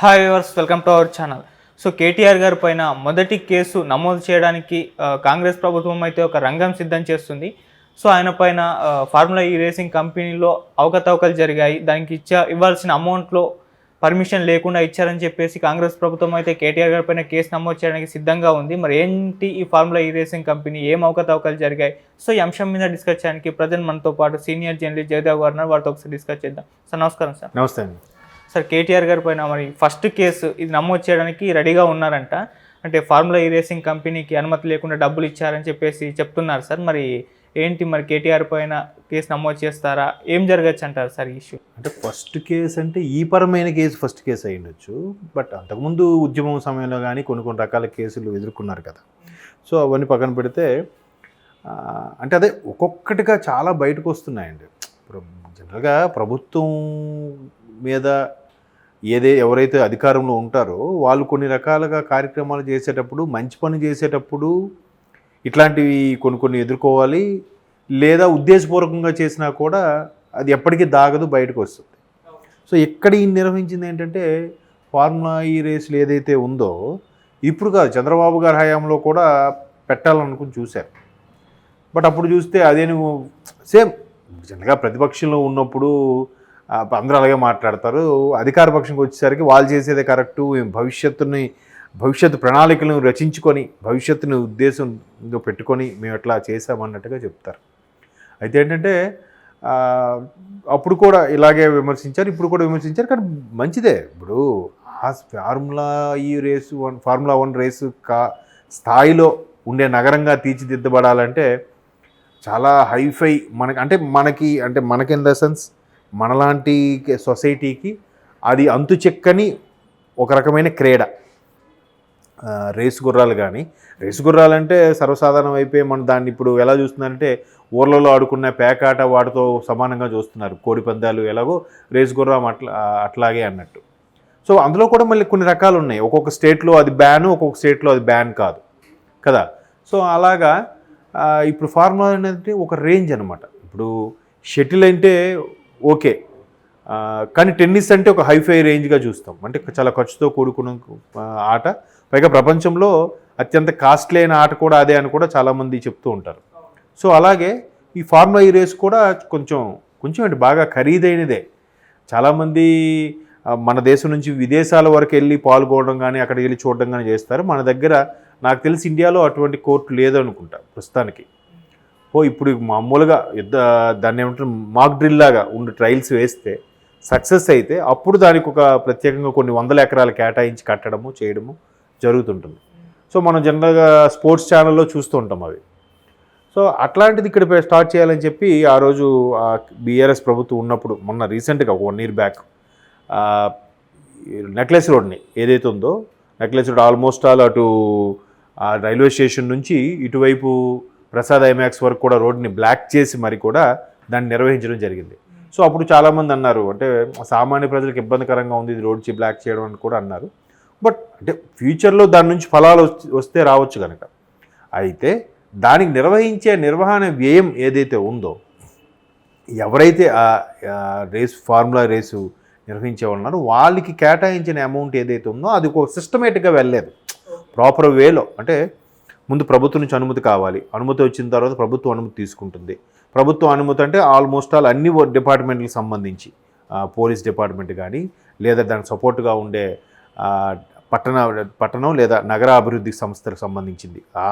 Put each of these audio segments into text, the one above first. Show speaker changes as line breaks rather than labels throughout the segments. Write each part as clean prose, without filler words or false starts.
Hi viewers, welcome to our channel. So KTR గారి పైన మొదటి కేసు నమోదు చేయడానికి కాంగ్రెస్ ప్రభుత్వం అయితే ఒక రంగం సిద్ధం చేస్తుంది. సో ఆయన పైన ఫార్ములా ఈ రేసింగ్ కంపెనీలో అవకతవకలు జరిగాయి, దానికి ఇవ్వాల్సిన అమౌంట్లో పర్మిషన్ లేకుండా ఇచ్చారని చెప్పేసి కాంగ్రెస్ ప్రభుత్వం అయితే కేటీఆర్ గారి పైన కేసు నమోదు చేయడానికి సిద్ధంగా ఉంది. మరి ఏంటి ఈ ఫార్ములా ఈ రేసింగ్ కంపెనీ, ఏం అవకతవకలు జరిగాయి? సో ఈ అంశం మీద డిస్కస్ చేయడానికి ప్రజెంట్ మనతో పాటు సీనియర్ జర్నలిస్ట్ జయదేవ్ గారు ఉన్నారు. వారితో ఒకసారి డిస్కస్ చేద్దాం. సార్ నమస్కారం. సార్
నమస్తే అండి.
సార్ కేటీఆర్ గారి పైన మరి ఫస్ట్ కేసు ఇది నమోదు చేయడానికి రెడీగా ఉన్నారంట. అంటే ఫార్ములా ఈ రేసింగ్ కంపెనీకి అనుమతి లేకుండా డబ్బులు ఇచ్చారని చెప్పేసి చెప్తున్నారు. సార్ మరి ఏంటి, మరి కేటీఆర్ పైన కేసు నమోదు చేస్తారా, ఏం జరగచ్చు అంటారు సార్ ఈ ఇష్యూ?
అంటే ఫస్ట్ కేసు అంటే ఈ పరమైన కేసు ఫస్ట్ కేసు అయి ఉండొచ్చు. బట్ అంతకుముందు ఉద్యమం సమయంలో కానీ కొన్ని రకాల కేసులు ఎదుర్కొన్నారు కదా. సో అవన్నీ పక్కన పెడితే అంటే అదే ఒక్కొక్కటిగా చాలా బయటకు వస్తున్నాయండి. ఇప్పుడు జనరల్గా ప్రభుత్వం మీద ఎవరైతే అధికారంలో ఉంటారో వాళ్ళు కొన్ని రకాలుగా కార్యక్రమాలు చేసేటప్పుడు, మంచి పని చేసేటప్పుడు ఇట్లాంటివి కొన్ని ఎదుర్కోవాలి. లేదా ఉద్దేశపూర్వకంగా చేసినా కూడా అది ఎప్పటికీ దాగదు, బయటకు వస్తుంది. సో ఇక్కడ ఈ నిర్వహించింది ఏంటంటే ఫార్ములా ఈ రేసులు ఏదైతే ఉందో ఇప్పుడు కాదు, చంద్రబాబు గారి హయాంలో కూడా పెట్టాలనుకుని చూశారు. బట్ అప్పుడు చూస్తే అదే నువ్వు సేమ్ జనరల్గా ప్రతిపక్షంలో ఉన్నప్పుడు అందరూ అలాగే మాట్లాడతారు. అధికార పక్షంకి వచ్చేసరికి వాళ్ళు చేసేదే కరెక్టు, భవిష్యత్తు ప్రణాళికలను రచించుకొని భవిష్యత్తుని ఉద్దేశంలో పెట్టుకొని మేము ఎట్లా చేసామన్నట్టుగా చెప్తారు. అయితే ఏంటంటే అప్పుడు కూడా ఇలాగే విమర్శించారు, ఇప్పుడు కూడా విమర్శించారు. కానీ మంచిదే. ఇప్పుడు ఫార్ములా 1 రేసు స్థాయిలో ఉండే నగరంగా తీర్చిదిద్దబడాలంటే చాలా హైఫై మనకి ఇన్ ద సెన్స్ మనలాంటి సొసైటీకి అది అంతు చెక్కని ఒక రకమైన క్రీడ. రేసు గుర్రాలు అంటే సర్వసాధారణం అయిపోయి మనం దాన్ని ఇప్పుడు ఎలా చూస్తున్నారంటే ఊర్లలో ఆడుకున్న పేకాట వాటితో సమానంగా చూస్తున్నారు. కోడి పందాలు ఎలాగో రేసు గుర్రం అట్లాగే అన్నట్టు. సో అందులో కూడా మళ్ళీ కొన్ని రకాలు ఉన్నాయి. ఒక్కొక్క స్టేట్లో అది బ్యాన్, ఒక్కొక్క స్టేట్లో అది బ్యాన్ కాదు కదా. సో అలాగా ఇప్పుడు ఫార్ములా అనేది ఒక రేంజ్ అనమాట. ఇప్పుడు షటిల్ అంటే ఓకే, కానీ టెన్నిస్ అంటే ఒక హైఫై రేంజ్గా చూస్తాం. అంటే చాలా ఖర్చుతో కూడుకున్న ఆట, పైగా ప్రపంచంలో అత్యంత కాస్ట్లీ అయిన ఆట కూడా అదే అని కూడా చాలామంది చెప్తూ ఉంటారు. సో అలాగే ఈ ఫార్ములా ఈ రేస్ కూడా కొంచెం అంటే బాగా ఖరీదైనదే. చాలామంది మన దేశం నుంచి విదేశాల వరకు వెళ్ళి పాల్గొనడం కానీ అక్కడికి వెళ్ళి చూడడం కానీ చేస్తారు. మన దగ్గర నాకు తెలిసి ఇండియాలో అటువంటి కోర్టు లేదనుకుంటా ప్రస్తుతానికి. ఇప్పుడు మామూలుగా దాన్ని ఏమంటారు మాక్ డ్రిల్ లాగా ఉండి ట్రయల్స్ వేస్తే సక్సెస్ అయితే అప్పుడు దానికి ఒక ప్రత్యేకంగా కొన్ని వందల ఎకరాలు కేటాయించి కట్టడము చేయడము జరుగుతుంటుంది. సో మనం జనరల్గా స్పోర్ట్స్ ఛానల్లో చూస్తూ ఉంటాం అవి. సో అట్లాంటిది ఇక్కడ స్టార్ట్ చేయాలని చెప్పి ఆ రోజు బీఆర్ఎస్ ప్రభుత్వం ఉన్నప్పుడు మొన్న రీసెంట్గా 1 year బ్యాక్ నెక్లెస్ రోడ్ని ఏదైతే ఉందో, నెక్లెస్ రోడ్ ఆల్మోస్ట్ ఆల్ అటు రైల్వే స్టేషన్ నుంచి ఇటువైపు ప్రసాద్ ఐమాక్స్ వరకు కూడా రోడ్ని బ్లాక్ చేసి మరి కూడా దాన్ని నిర్వహించడం జరిగింది. సో అప్పుడు చాలామంది అన్నారు, అంటే సామాన్య ప్రజలకు ఇబ్బందికరంగా ఉంది ఇది రోడ్చి బ్లాక్ చేయడం అని కూడా అన్నారు. బట్ అంటే ఫ్యూచర్లో దాని నుంచి ఫలాలు వస్తే రావచ్చు కనుక. అయితే దానికి నిర్వహించే నిర్వహణ వ్యయం ఏదైతే ఉందో, ఎవరైతే ఫార్ములా రేసు నిర్వహించే ఉన్నారో వాళ్ళకి కేటాయించిన అమౌంట్ ఏదైతే ఉందో అది ఒక సిస్టమేటిక్గా వెళ్ళలేదు ప్రాపర్ వేలో. అంటే ముందు ప్రభుత్వం నుంచి అనుమతి కావాలి, అనుమతి వచ్చిన తర్వాత ప్రభుత్వం అనుమతి తీసుకుంటుంది. ప్రభుత్వం అనుమతి అంటే ఆల్మోస్ట్ ఆల్ అన్ని డిపార్ట్మెంట్లకు సంబంధించి పోలీస్ డిపార్ట్మెంట్ కానీ లేదా దానికి సపోర్ట్గా ఉండే పట్టణం లేదా నగర అభివృద్ధి సంస్థలకు సంబంధించింది ఆ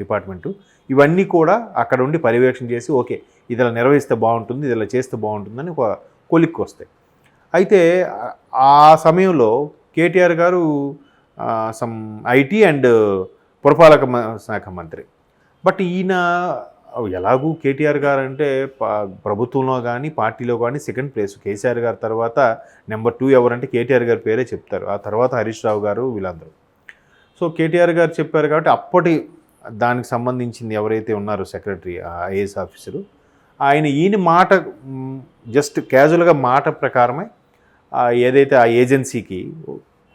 డిపార్ట్మెంటు, ఇవన్నీ కూడా అక్కడ ఉండి పర్యవేక్షణ చేసి ఓకే ఇది ఇలా నిర్వహిస్తే బాగుంటుంది, ఇది ఇలా చేస్తే బాగుంటుందని ఒక కొలిక్కి వస్తాయి. అయితే ఆ సమయంలో కేటీఆర్ గారు సమ్ ఐటీ అండ్ పురపాలక శాఖ మంత్రి. బట్ ఈయన ఎలాగూ కేటీఆర్ గారు అంటే ప్రభుత్వంలో కానీ పార్టీలో కానీ సెకండ్ ప్లేస్. కేసీఆర్ గారి తర్వాత నెంబర్ 2 ఎవరంటే కేటీఆర్ గారి పేరే చెప్తారు. ఆ తర్వాత హరీష్ రావు గారు వీళ్ళందరూ. సో కేటీఆర్ గారు చెప్పారు కాబట్టి అప్పటి దానికి సంబంధించింది ఎవరైతే ఉన్నారో సెక్రటరీ ఐఏఎస్ ఆఫీసరు, ఈయన మాట జస్ట్ క్యాజువల్గా మాట ప్రకారమే ఏదైతే ఆ ఏజెన్సీకి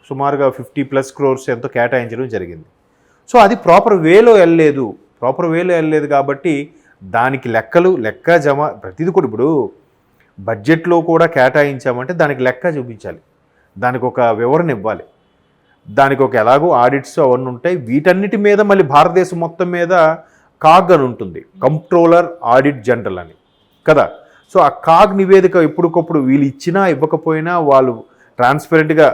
సుమారుగా 50+ crores ఎంతో కేటాయించడం జరిగింది. సో అది ప్రాపర్ వేలో వెళ్ళలేదు కాబట్టి దానికి లెక్క జమ ప్రతిదీ కూడా ఇప్పుడు బడ్జెట్లో కూడా కేటాయించామంటే దానికి లెక్క చూపించాలి. దానికి ఒక వివరణ ఇవ్వాలి, దానికి ఒక ఎలాగో ఆడిట్స్ అవన్నీ ఉంటాయి. వీటన్నిటి మీద మళ్ళీ భారతదేశం మొత్తం మీద కాగ్ అని ఉంటుంది, కంప్ట్రోలర్ ఆడిట్ జనరల్ అని కదా. సో ఆ కాగ్ నివేదిక ఎప్పటికప్పుడు వీళ్ళు ఇచ్చినా ఇవ్వకపోయినా వాళ్ళు ట్రాన్స్పరెంట్గా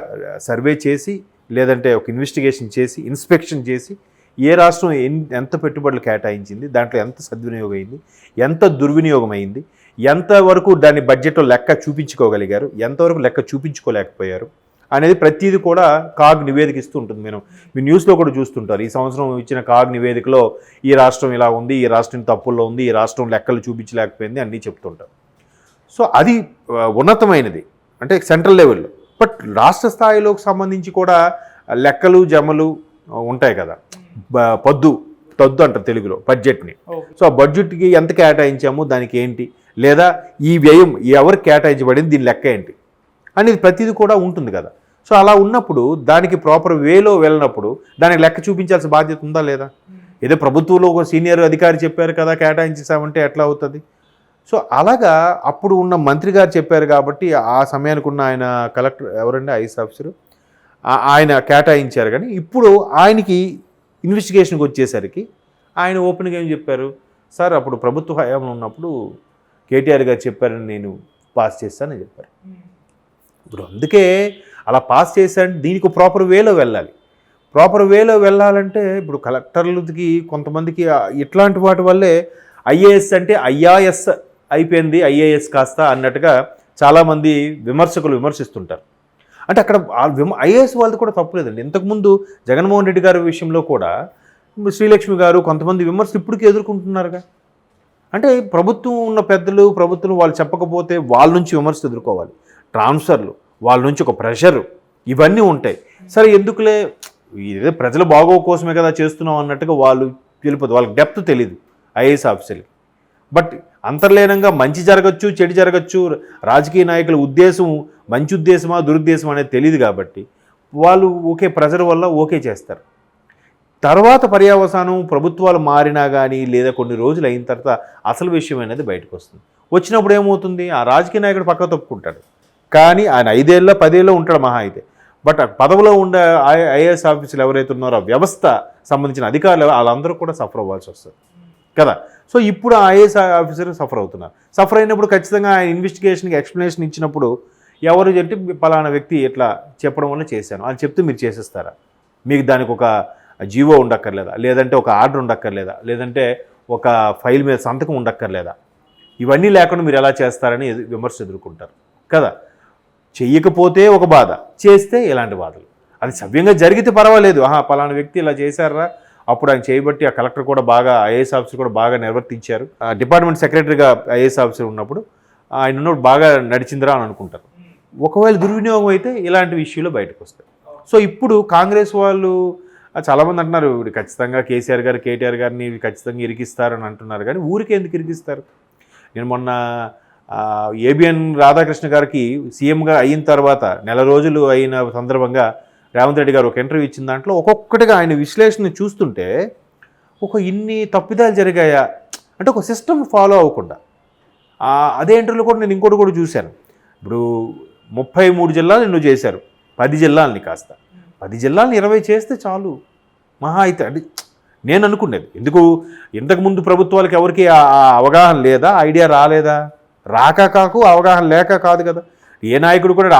సర్వే చేసి లేదంటే ఒక ఇన్వెస్టిగేషన్ చేసి ఇన్స్పెక్షన్ చేసి ఏ రాష్ట్రం ఎంత పెట్టుబడులు కేటాయించింది, దాంట్లో ఎంత సద్వినియోగం అయింది, ఎంత దుర్వినియోగం అయింది, ఎంతవరకు దాని బడ్జెట్లో లెక్క చూపించుకోగలిగారు, ఎంతవరకు లెక్క చూపించుకోలేకపోయారు అనేది ప్రతిదీ కూడా కాగ్ నివేదిక ఇస్తూ ఉంటుంది. మీ న్యూస్లో కూడా చూస్తుంటారు, ఈ సంవత్సరం ఇచ్చిన కాగ్ నివేదికలో ఈ రాష్ట్రం ఇలా ఉంది, ఈ రాష్ట్రం తప్పుల్లో ఉంది, ఈ రాష్ట్రం లెక్కలు చూపించలేకపోయింది అన్నీ చెప్తుంటారు. సో అది ఉన్నతమైనది అంటే సెంట్రల్ లెవెల్లో. బట్ రాష్ట్ర స్థాయిలోకి సంబంధించి కూడా లెక్కలు జమలు ఉంటాయి కదా, తద్దు అంటారు తెలుగులో బడ్జెట్ని. సో ఆ బడ్జెట్కి ఎంత కేటాయించాము, దానికి ఏంటి, లేదా ఈ వ్యయం ఎవరికి కేటాయించబడింది, దీని లెక్క ఏంటి అనేది ప్రతిదీ కూడా ఉంటుంది కదా. సో అలా ఉన్నప్పుడు దానికి ప్రాపర్ వేలో వెళ్ళినప్పుడు దానికి లెక్క చూపించాల్సిన బాధ్యత ఉందా లేదా? ఏదో ప్రభుత్వంలో ఒక సీనియర్ అధికారి చెప్పారు కదా కేటాయించేసామంటే ఎట్లా అవుతుంది? సో అలాగా అప్పుడు ఉన్న మంత్రి గారు చెప్పారు కాబట్టి ఆ సమయానికి ఉన్న ఆయన కలెక్టర్ ఎవరండి ఐఏఎస్ ఆఫీసరు ఆయన కేటాయించారు. కానీ ఇప్పుడు ఆయనకి ఇన్వెస్టిగేషన్కి వచ్చేసరికి ఆయన ఓపెన్గా ఏం చెప్పారు, సార్ అప్పుడు ప్రభుత్వ హయాంలో ఉన్నప్పుడు కేటీఆర్ గారు చెప్పారని నేను పాస్ చేస్తానని చెప్పారు. ఇప్పుడు అందుకే అలా పాస్ చేశారంటే దీనికి ప్రాపర్ వేలో వెళ్ళాలి. ప్రాపర్ వేలో వెళ్ళాలంటే ఇప్పుడు కలెక్టర్లకి కొంతమందికి ఇట్లాంటి వాటి వల్లే ఐఏఎస్ అంటే ఐఆర్ఎస్ అయిపోయింది, ఐఏఎస్ కాస్త అన్నట్టుగా చాలామంది విమర్శకులు విమర్శిస్తుంటారు. అంటే అక్కడ ఐఏఎస్ వాళ్ళది కూడా తప్పులేదండి. ఇంతకుముందు జగన్మోహన్ రెడ్డి గారి విషయంలో కూడా శ్రీలక్ష్మి గారు కొంతమంది విమర్శలు ఇప్పటికీ ఎదుర్కొంటున్నారుగా. అంటే ప్రభుత్వం ఉన్న పెద్దలు ప్రభుత్వం వాళ్ళు చెప్పకపోతే వాళ్ళ నుంచి విమర్శలు ఎదుర్కోవాలి, ట్రాన్స్ఫర్లు వాళ్ళ నుంచి ఒక ప్రెషరు ఇవన్నీ ఉంటాయి. సరే ఎందుకులే ఇదే ప్రజల బాగోగు కోసమే కదా చేస్తున్నాం అన్నట్టుగా వాళ్ళు తెలియదు, వాళ్ళకి డెప్త్ తెలియదు ఐఏఎస్ ఆఫీసర్లకి. బట్ అంతర్లీనంగా మంచి జరగచ్చు చెడు జరగచ్చు, రాజకీయ నాయకుల ఉద్దేశం మంచి ఉద్దేశమా దురుద్దేశం అనేది తెలియదు కాబట్టి వాళ్ళు ఓకే ప్రెజర్ వల్ల ఓకే చేస్తారు. తర్వాత పర్యవసానం ప్రభుత్వాలు మారినా కానీ లేదా కొన్ని రోజులు అయిన తర్వాత అసలు విషయం అనేది బయటకు వస్తుంది. వచ్చినప్పుడు ఏమవుతుంది, ఆ రాజకీయ నాయకుడు పక్క తప్పుకుంటాడు, కానీ ఆయన 5 ఏళ్ళ 10 ఏళ్ళలో ఉంటాడు మహా అయితే. బట్ పదవిలో ఉండే ఐఏఎస్ ఆఫీసులు ఎవరైతే ఉన్నారో ఆ వ్యవస్థ సంబంధించిన అధికారులు వాళ్ళందరూ కూడా సఫర్ అవ్వాల్సి వస్తుంది కదా. సో ఇప్పుడు ఆ ఐఏఎస్ ఆఫీసర్ సఫర్ అవుతున్నారు. సఫర్ అయినప్పుడు ఖచ్చితంగా ఆయన ఇన్వెస్టిగేషన్కి ఎక్స్ప్లెనేషన్ ఇచ్చినప్పుడు ఎవరు చెట్టి పలానా వ్యక్తి ఇట్లా చెప్పడం వల్ల చేశాను అని చెప్తే మీరు చేసేస్తారా? మీకు దానికి ఒక జీవో ఉండక్కర్లేదా, లేదంటే ఒక ఆర్డర్ ఉండక్కర్లేదా, లేదంటే ఒక ఫైల్ మీద సంతకం ఉండక్కర్లేదా? ఇవన్నీ లేకుండా మీరు ఎలా చేస్తారని విమర్శ ఎదుర్కొంటారు కదా. చెయ్యకపోతే ఒక బాధ, చేస్తే ఇలాంటి బాధలు. అది సవ్యంగా జరిగితే పర్వాలేదు, పలానా వ్యక్తి ఇలా చేశారా, అప్పుడు ఆయన చేయబట్టి ఆ కలెక్టర్ కూడా బాగా ఐఏఎస్ ఆఫీసర్ కూడా బాగా నిర్వర్తించారు, డిపార్ట్మెంట్ సెక్రటరీగా ఐఏఎస్ ఆఫీసర్ ఉన్నప్పుడు ఆయన ఉన్నప్పుడు బాగా నడిచిందిరా అని అనుకుంటారు. ఒకవేళ దుర్వినియోగం అయితే ఇలాంటి ఇష్యూలో బయటకు వస్తాయి. సో ఇప్పుడు కాంగ్రెస్ వాళ్ళు చాలామంది అంటున్నారు ఖచ్చితంగా కేసీఆర్ గారు కేటీఆర్ గారిని ఖచ్చితంగా ఇరికిస్తారని అంటున్నారు, కానీ ఊరికి ఎందుకు ఇరికిస్తారు? నేను మొన్న ఏబిఎన్ రాధాకృష్ణ గారికి సీఎంగా అయిన తర్వాత నెల రోజులు అయిన సందర్భంగా రేవంత్ రెడ్డి గారు ఒక ఇంటర్వ్యూ ఇచ్చిన దాంట్లో ఒక్కొక్కటిగా ఆయన విశ్లేషణ చూస్తుంటే ఇన్ని తప్పిదాలు జరిగాయా అంటే ఒక సిస్టమ్ ఫాలో అవ్వకుండా. అదే ఇంటర్వ్యూలో కూడా నేను ఇంకోటి కూడా చూశాను. ఇప్పుడు 33 జిల్లాలు ఎన్నో చేశారు, 10 జిల్లాలని కాస్త 10 జిల్లాలను 20 చేస్తే చాలు మహా అయితే. అంటే నేను అనుకునేది ఎందుకు ఇంతకుముందు ప్రభుత్వాలకు ఎవరికి అవగాహన లేదా, ఐడియా రాలేదా? కాకు అవగాహన లేక కాదు కదా. ఏ నాయకుడు కూడా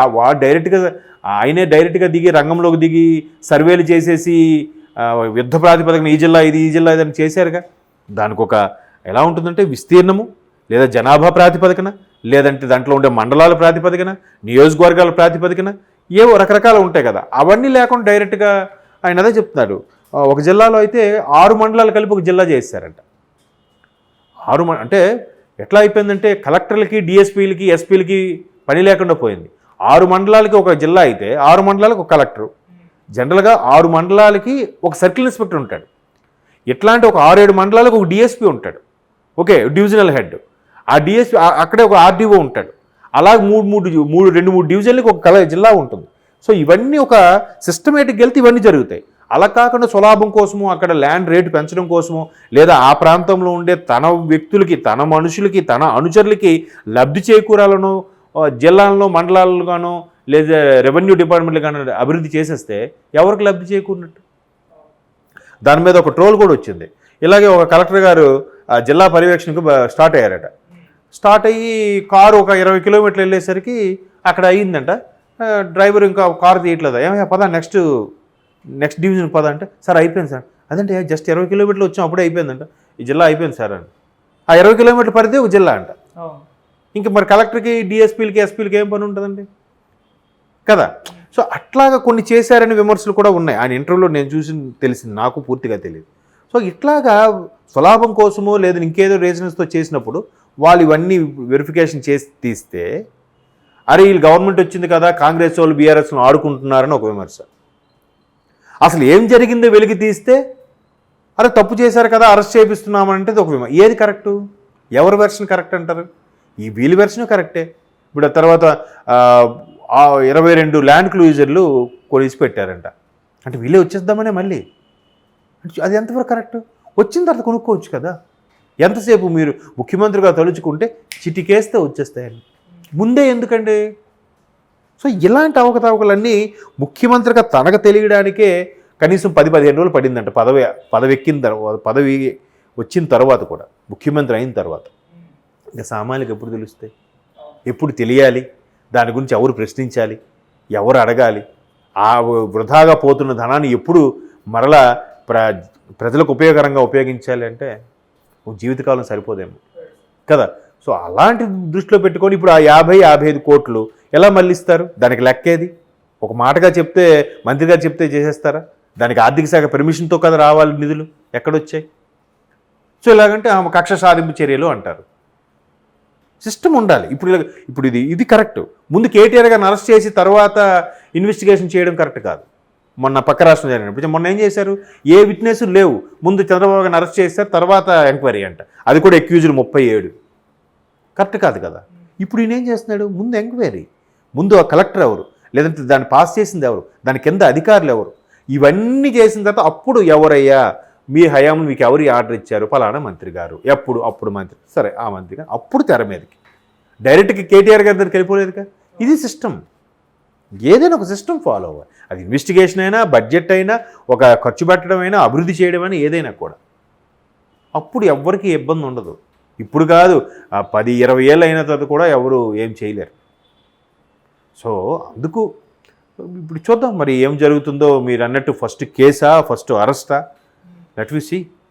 ఆయనే డైరెక్ట్గా దిగి రంగంలోకి దిగి సర్వేలు చేసేసి యుద్ధ ప్రాతిపదికన ఈ జిల్లా ఇది ఈ జిల్లా ఇది అని చేశారుగా. దానికి ఒక ఎలా ఉంటుందంటే విస్తీర్ణము, లేదా జనాభా ప్రాతిపదికన, లేదంటే దాంట్లో ఉండే మండలాల ప్రాతిపదికన, నియోజకవర్గాల ప్రాతిపదికన ఏవో రకరకాలు ఉంటాయి కదా. అవన్నీ లేకుండా డైరెక్ట్గా ఆయన అదే చెప్తున్నాడు. ఒక జిల్లాలో అయితే 6 మండలాలు కలిపి ఒక జిల్లా చేశారంట. 6 అంటే ఎట్లా అయిపోయిందంటే కలెక్టర్లకి డిఎస్పీలకి ఎస్పీలకి పని లేకుండా పోయింది. 6 మండలాలకి ఒక జిల్లా అయితే 6 మండలాలకు ఒక కలెక్టరు, జనరల్గా 6 మండలాలకి ఒక సర్కిల్ ఇన్స్పెక్టర్ ఉంటాడు. ఎట్లాంటి ఒక 6-7 మండలాలకు ఒక డిఎస్పీ ఉంటాడు, ఓకే డివిజనల్ హెడ్. ఆ డిఎస్పీ అక్కడే ఒక ఆర్డీఓ ఉంటాడు. అలాగే 2-3 డివిజన్లకి ఒక జిల్లా ఉంటుంది. సో ఇవన్నీ ఒక సిస్టమేటిక్గా వెళ్తే ఇవన్నీ జరుగుతాయి. అలా కాకుండా స్వలాభం కోసము అక్కడ ల్యాండ్ రేటు పెంచడం కోసము, లేదా ఆ ప్రాంతంలో ఉండే తన వ్యక్తులకి తన మనుషులకి తన అనుచరులకి లబ్ధి చేకూరాలను జిల్లాలను మండలాలుగాను లేదా రెవెన్యూ డిపార్ట్మెంట్లు కానీ అభివృద్ధి చేసేస్తే ఎవరికి లబ్ధి చేకూరినట్టు? దాని మీద ఒక ట్రోల్ కూడా వచ్చింది. ఇలాగే ఒక కలెక్టర్ గారు జిల్లా పర్యవేక్షణకు స్టార్ట్ అయ్యారట. స్టార్ట్ అయ్యి కారు ఒక 20 కిలోమీటర్లు వెళ్ళేసరికి అక్కడ అయ్యిందంట. డ్రైవర్ ఇంకా కారు తీయట్లేదు. ఏమయ్యా పద నెక్స్ట్ డివిజన్ పద అంటే, సార్ అయిపోయింది సార్. అదంటే జస్ట్ 20 కిలోమీటర్లు వచ్చాం అప్పుడే అయిపోయిందంట. ఈ జిల్లా అయిపోయింది సార్ అని. ఆ 20 కిలోమీటర్ల పరిధి ఒక జిల్లా అంట. ఇంక మరి కలెక్టర్కి, డిఎస్పీలకి, ఎస్పీలకి ఏం పని ఉంటుందండి కదా? సో అట్లాగా కొన్ని చేశారని విమర్శలు కూడా ఉన్నాయి. ఆయన ఇంటర్వ్యూలో నేను చూసి తెలిసింది, నాకు పూర్తిగా తెలియదు. సో ఇట్లాగా స్వలాభం కోసమో లేదా ఇంకేదో రీజన్స్తో చేసినప్పుడు వాళ్ళు ఇవన్నీ వెరిఫికేషన్ చేసి తీస్తే, అరే వీళ్ళు గవర్నమెంట్ వచ్చింది కదా, కాంగ్రెస్ వాళ్ళు బీఆర్ఎస్ను ఆడుకుంటున్నారని ఒక విమర్శ. అసలు ఏం జరిగిందో వెలికి తీస్తే, అరే తప్పు చేశారు కదా అరెస్ట్ చేపిస్తున్నామంటే ఒక విమర్శ. ఏది కరెక్టు? ఎవరి వెర్షన్ కరెక్ట్ అంటారు? ఈ వీళ్ళ వెర్షన్ కరెక్టే. ఇప్పుడు తర్వాత 22 ల్యాండ్ క్లూజర్లు కొలిసి పెట్టారంట. అంటే వీళ్ళే వచ్చేద్దామనే మళ్ళీ. అది ఎంతవరకు కరెక్ట్? వచ్చిన తర్వాత కొనుక్కోవచ్చు కదా. ఎంతసేపు మీరు ముఖ్యమంత్రిగా తలుచుకుంటే చిటికేస్తే వచ్చేస్తాయని ముందే ఎందుకండి? సో ఇలాంటి అవకతవకలన్నీ ముఖ్యమంత్రిగా తనకు తెలియడానికే కనీసం 10-15 రోజులు పడిందంట. పదవి ఎక్కిన తర్వాత, పదవి వచ్చిన తర్వాత కూడా, ముఖ్యమంత్రి అయిన తర్వాత. ఇంకా సామాన్యులకు ఎప్పుడు తెలుస్తాయి? ఎప్పుడు తెలియాలి? దాని గురించి ఎవరు ప్రశ్నించాలి? ఎవరు అడగాలి? ఆ వృధాగా పోతున్న ధనాన్ని ఎప్పుడు మరలా ప్రజలకు ఉపయోగకరంగా ఉపయోగించాలి అంటే జీవితకాలం సరిపోదేమో కదా. సో అలాంటి దృష్టిలో పెట్టుకొని ఇప్పుడు ఆ 50-55 కోట్లు ఎలా మళ్ళిస్తారు? దానికి లెక్కేది? ఒక మాటగా చెప్తే, మంత్రిగా చెప్తే చేసేస్తారా? దానికి ఆర్థిక శాఖ పర్మిషన్తో కదా రావాలి నిధులు. ఎక్కడొచ్చాయి? సో ఇలాగంటే కక్ష సాధింపు చర్యలు అంటారు. సిస్టమ్ ఉండాలి. ఇప్పుడు ఇది కరెక్ట్. ముందు కేటీఆర్ గారిని అరెస్ట్ చేసి తర్వాత ఇన్వెస్టిగేషన్ చేయడం కరెక్ట్ కాదు. మొన్న పక్క రాష్ట్రం జరిగినప్పుడు మొన్న ఏం చేశారు? ఏ విట్నెస్ లేవు. ముందు చంద్రబాబు గారిని అరెస్ట్ చేశారు, తర్వాత ఎంక్వైరీ అంట. అది కూడా అక్యూజ్డ్ 37. కరెక్ట్ కాదు కదా. ఇప్పుడు ఈయన ఏం చేస్తున్నాడు? ముందు ఎంక్వైరీ, ముందు ఆ కలెక్టర్ ఎవరు, లేదంటే దాన్ని పాస్ చేసింది ఎవరు, దాని కింద అధికారులు ఎవరు, ఇవన్నీ చేసిన తర్వాత అప్పుడు ఎవరయ్యా మీ హయాంలో మీకు ఎవరు ఆర్డర్ ఇచ్చారు? ఫలానా మంత్రి గారు. అప్పుడు మంత్రి, సరే ఆ మంత్రి గారు అప్పుడు తెర మీదకి డైరెక్ట్గా కేటీఆర్ గారి దగ్గరికి వెళ్ళిపోలేదుగా. ఇది సిస్టమ్. ఏదైనా ఒక సిస్టమ్ ఫాలో అవ్వాలి. అది ఇన్వెస్టిగేషన్ అయినా, బడ్జెట్ అయినా, ఒక ఖర్చు పెట్టడం అయినా, అభివృద్ధి చేయడం అయినా, ఏదైనా కూడా. అప్పుడు ఎవ్వరికీ ఇబ్బంది ఉండదు. ఇప్పుడు కాదు, 10-20 ఏళ్ళు అయిన తర్వాత కూడా ఎవరు ఏం చేయలేరు. సో అందుకు ఇప్పుడు చూద్దాం మరి ఏం జరుగుతుందో. మీరు అన్నట్టు ఫస్ట్ కేసా, ఫస్ట్ అరెస్టా? Let we see.